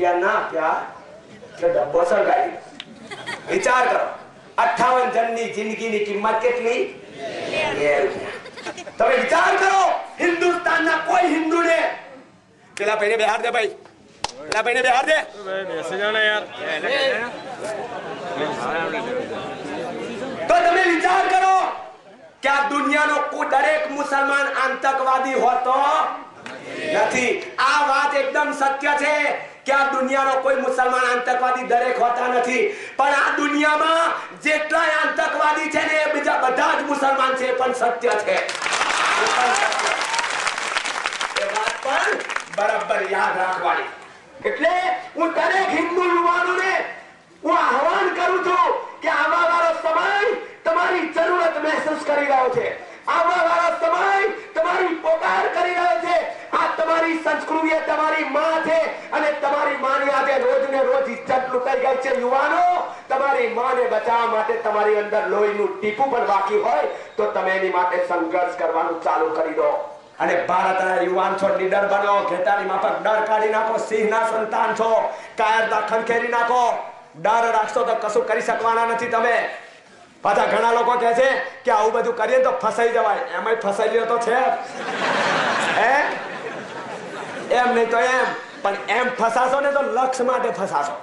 રૂપિયા ના આપ્યા કે ડબ્બો સળગાવી. વિચાર કરો, 58 જણની જિંદગીની કિંમત કેટલી? 2 રૂપિયા. તમે વિચાર કરો, હિન્દુસ્તાનના કોઈ હિન્દુને પેલા ભાઈને બેહાર દે ભાઈ, પેલા ભાઈને બેહાર દે. તો તમે વિચાર કરો કે આ દુનિયાનો દરેક મુસલમાન આતંકવાદી હોતો નથી. આ વાત એકદમ સત્ય છે કે આ દુનિયાનો કોઈ મુસલમાન આતંકવાદી દરેક હોતા નથી, પણ આ દુનિયામાં જેટલા આતંકવાદી છે ને એ બીજા બધા જ મુસલમાન છે, પણ સત્ય છે. એ વાત પણ બરાબર યાદ રાખવાની. એટલે હું દરેક હિન્દુ યુવાનોને હું આહવાન કરું છું કે આવા વાળો સમય તમારી જરૂરત મહેસૂસ કરી રહ્યો છે. આવા વાળો સમય તમારી પોકાર કરી રહ્યો છે. આ તમારી સંસ્કૃતિ, તમારી માં છે અને તમારી માની આજે રોજ ને રોજ ઇજ્જત લૂંટાઈ ગઈ છે. યુવાનો, તમારી માને બચાવવા માટે તમારી અંદર લોહીનું ટીપું પણ બાકી હોય તો તમે એની માટે સંઘર્ષ કરવાનું ચાલુ કરી દો. અને ભારતના યુવાન છો, લીડર બનો. ખેતાની માફક ડર કાઢી નાખો. સિંહના સંતાન છો, કાયરતા ખંખેરી નાખો. ડર રાખશો તો કશું કરી શકવાના નથી તમે. પાછા ઘણા લોકો કહે છે કે આવું બધું કરીએ તો ફસાઈ જવાય. એમાંય ફસાઈ લ્યો તો છે એમ નહીં તો એમ, પણ એમ ફસાશો ને તો લક્ષ્ય માટે ફસાશો.